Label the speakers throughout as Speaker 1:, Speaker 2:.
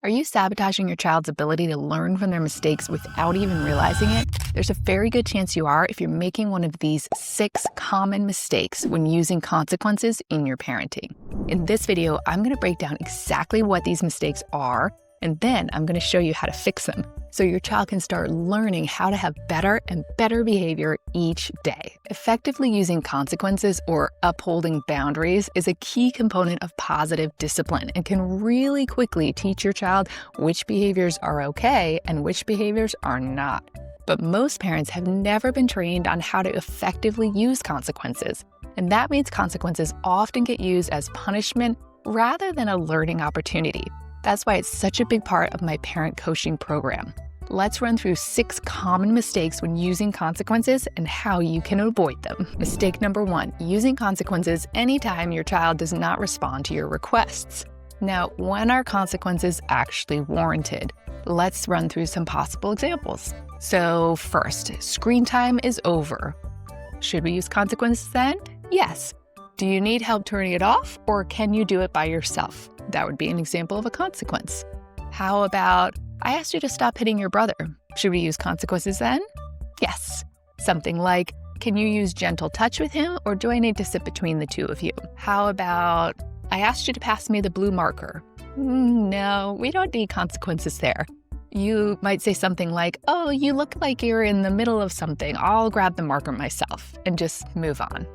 Speaker 1: Are you sabotaging your child's ability to learn from their mistakes without even realizing it? There's a very good chance you are if you're making one of these 6 common mistakes when using consequences in your parenting. In this video, I'm going to break down exactly what these mistakes are, and then I'm going to show you how to fix them so your child can start learning how to have better and better behavior each day. Effectively using consequences or upholding boundaries is a key component of positive discipline and can really quickly teach your child which behaviors are okay and which behaviors are not. But most parents have never been trained on how to effectively use consequences, and that means consequences often get used as punishment rather than a learning opportunity. That's why it's such a big part of my parent coaching program. Let's run through 6 common mistakes when using consequences and how you can avoid them. Mistake number 1, using consequences anytime your child does not respond to your requests. Now, when are consequences actually warranted? Let's run through some possible examples. So first, screen time is over. Should we use consequences then? Yes. Do you need help turning it off, or can you do it by yourself? That would be an example of a consequence. How about, I asked you to stop hitting your brother. Should we use consequences then? Yes. Something like, can you use gentle touch with him, or do I need to sit between the two of you? How about, I asked you to pass me the blue marker. No, we don't need consequences there. You might say something like, oh, you look like you're in the middle of something. I'll grab the marker myself, and just move on.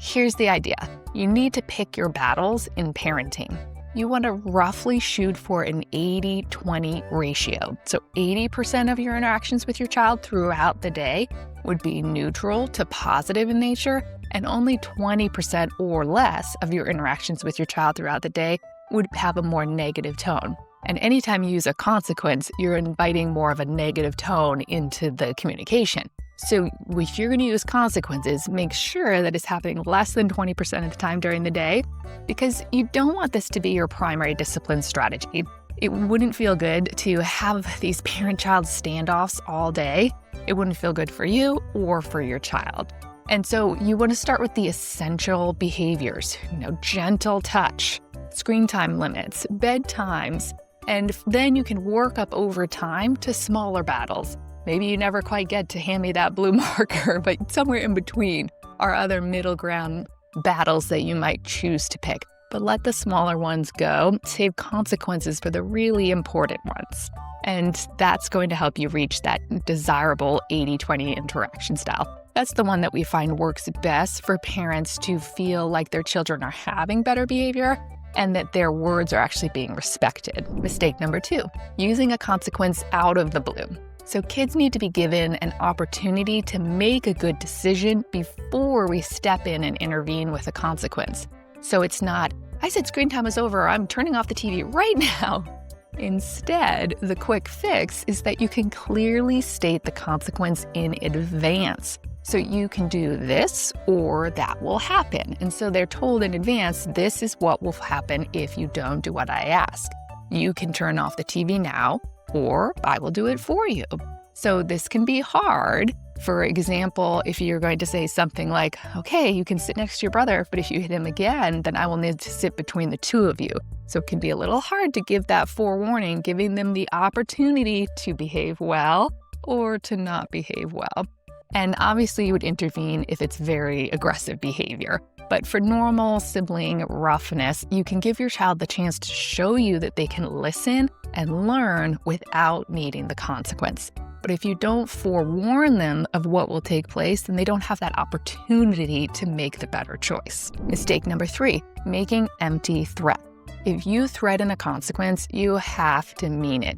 Speaker 1: Here's the idea. You need to pick your battles in parenting. You want to roughly shoot for an 80-20 ratio. So 80% of your interactions with your child throughout the day would be neutral to positive in nature, and only 20% or less of your interactions with your child throughout the day would have a more negative tone. And anytime you use a consequence, you're inviting more of a negative tone into the communication. So if you're going to use consequences, make sure that it's happening less than 20% of the time during the day, because you don't want this to be your primary discipline strategy. It wouldn't feel good to have these parent-child standoffs all day. It wouldn't feel good for you or for your child. And so you want to start with the essential behaviors, gentle touch, screen time limits, bedtimes, and then you can work up over time to smaller battles. Maybe you never quite get to hand me that blue marker, but somewhere in between are other middle ground battles that you might choose to pick. But let the smaller ones go. Save consequences for the really important ones. And that's going to help you reach that desirable 80-20 interaction style. That's the one that we find works best for parents to feel like their children are having better behavior and that their words are actually being respected. Mistake number 2, using a consequence out of the blue. So kids need to be given an opportunity to make a good decision before we step in and intervene with a consequence. So it's not, I said screen time is over, I'm turning off the TV right now. Instead, the quick fix is that you can clearly state the consequence in advance. So you can do this or that will happen. And so they're told in advance, this is what will happen if you don't do what I ask. You can turn off the TV now, or I will do it for you. So this can be hard. For example, if you're going to say something like, okay, you can sit next to your brother, but if you hit him again, then I will need to sit between the two of you. So it can be a little hard to give that forewarning, giving them the opportunity to behave well or to not behave well. And obviously you would intervene if it's very aggressive behavior. But for normal sibling roughness, you can give your child the chance to show you that they can listen and learn without needing the consequence. But if you don't forewarn them of what will take place, then they don't have that opportunity to make the better choice. Mistake number 3, making empty threats. If you threaten a consequence, you have to mean it.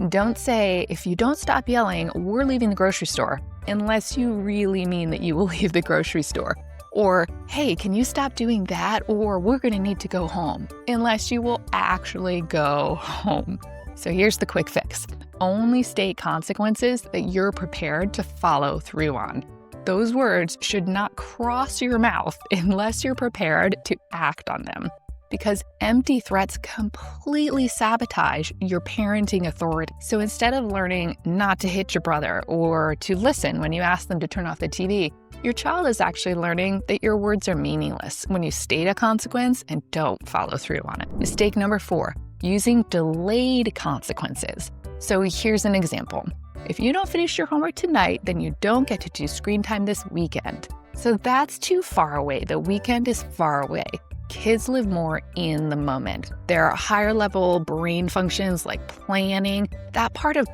Speaker 1: Don't say, if you don't stop yelling, we're leaving the grocery store, unless you really mean that you will leave the grocery store. Or, hey, can you stop doing that? Or we're going to need to go home, unless you will actually go home. So here's the quick fix. Only state consequences that you're prepared to follow through on. Those words should not cross your mouth unless you're prepared to act on them. Because empty threats completely sabotage your parenting authority. So instead of learning not to hit your brother or to listen when you ask them to turn off the TV, your child is actually learning that your words are meaningless when you state a consequence and don't follow through on it. Mistake number 4, using delayed consequences. So here's an example. If you don't finish your homework tonight, then you don't get to do screen time this weekend. So that's too far away. The weekend is far away. Kids live more in the moment. Their higher level brain functions like planning, that part of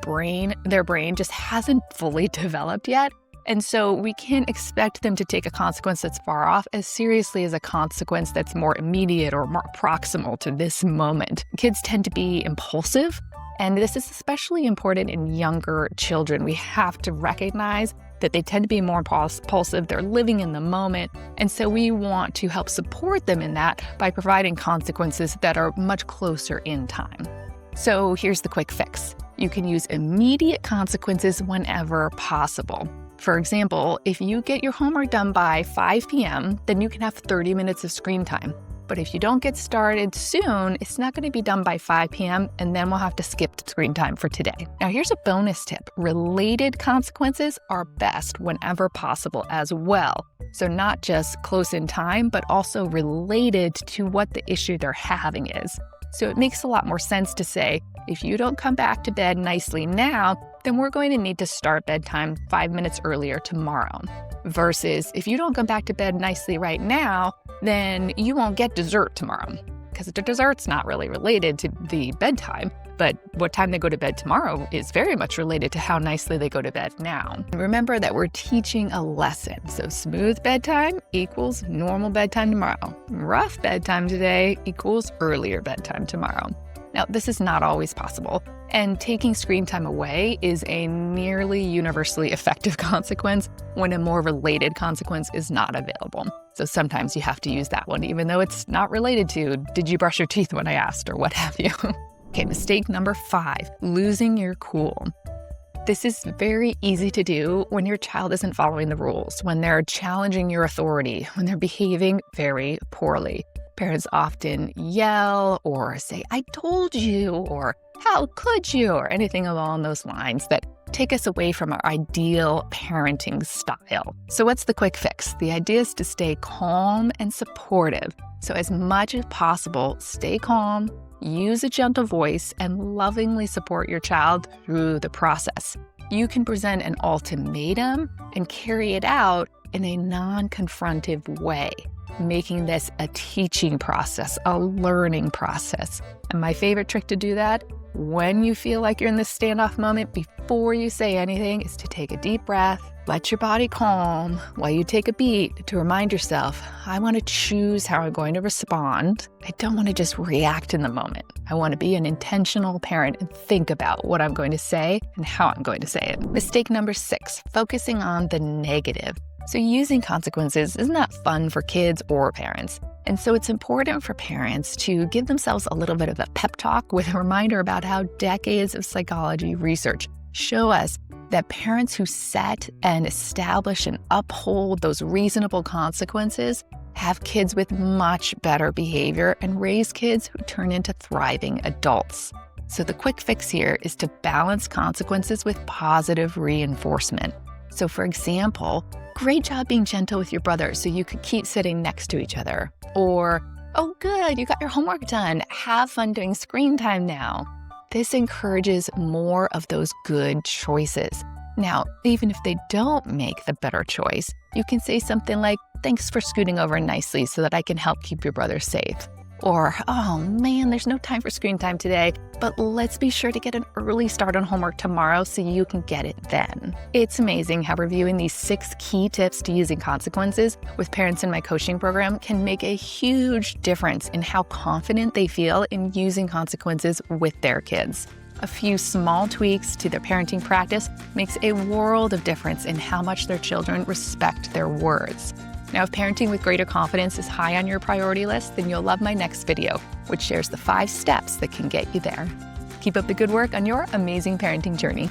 Speaker 1: their brain just hasn't fully developed yet. And so we can't expect them to take a consequence that's far off as seriously as a consequence that's more immediate or more proximal to this moment. Kids tend to be impulsive, and this is especially important in younger children. We have to recognize that they tend to be more impulsive, they're living in the moment, and so we want to help support them in that by providing consequences that are much closer in time. So here's the quick fix. You can use immediate consequences whenever possible. For example, if you get your homework done by 5 p.m., then you can have 30 minutes of screen time. But if you don't get started soon, it's not going to be done by 5 p.m., and then we'll have to skip screen time for today. Now, here's a bonus tip. Related consequences are best whenever possible as well. So not just close in time, but also related to what the issue they're having is. So it makes a lot more sense to say, if you don't come back to bed nicely now, then we're going to need to start bedtime 5 minutes earlier tomorrow. Versus, if you don't come back to bed nicely right now, then you won't get dessert tomorrow. Because the dessert's not really related to the bedtime, but what time they go to bed tomorrow is very much related to how nicely they go to bed now. Remember that we're teaching a lesson. So smooth bedtime equals normal bedtime tomorrow. Rough bedtime today equals earlier bedtime tomorrow. Now, this is not always possible, and taking screen time away is a nearly universally effective consequence when a more related consequence is not available. So sometimes you have to use that one, even though it's not related to, did you brush your teeth when I asked, or what have you. Okay, mistake number 5, losing your cool. This is very easy to do when your child isn't following the rules, when they're challenging your authority, when they're behaving very poorly. Parents often yell or say, I told you, or how could you, or anything along those lines that take us away from our ideal parenting style. So what's the quick fix? The idea is to stay calm and supportive. So as much as possible, stay calm, use a gentle voice, and lovingly support your child through the process. You can present an ultimatum and carry it out in a non-confrontive way, making this a teaching process, a learning process. And my favorite trick to do that, when you feel like you're in this standoff moment, before you say anything, is to take a deep breath, let your body calm while you take a beat to remind yourself, I want to choose how I'm going to respond. I don't want to just react in the moment. I want to be an intentional parent and think about what I'm going to say and how I'm going to say it. Mistake number 6, focusing on the negative. So using consequences is not fun for kids or parents. And so it's important for parents to give themselves a little bit of a pep talk with a reminder about how decades of psychology research show us that parents who set and establish and uphold those reasonable consequences have kids with much better behavior and raise kids who turn into thriving adults. So the quick fix here is to balance consequences with positive reinforcement. So for example, great job being gentle with your brother so you could keep sitting next to each other. Or, oh good, you got your homework done. Have fun doing screen time now. This encourages more of those good choices. Now, even if they don't make the better choice, you can say something like, thanks for scooting over nicely so that I can help keep your brother safe. Or, oh man, there's no time for screen time today, but let's be sure to get an early start on homework tomorrow so you can get it then. It's amazing how reviewing these 6 key tips to using consequences with parents in my coaching program can make a huge difference in how confident they feel in using consequences with their kids. A few small tweaks to their parenting practice makes a world of difference in how much their children respect their words. Now, if parenting with greater confidence is high on your priority list, then you'll love my next video, which shares the 5 steps that can get you there. Keep up the good work on your amazing parenting journey.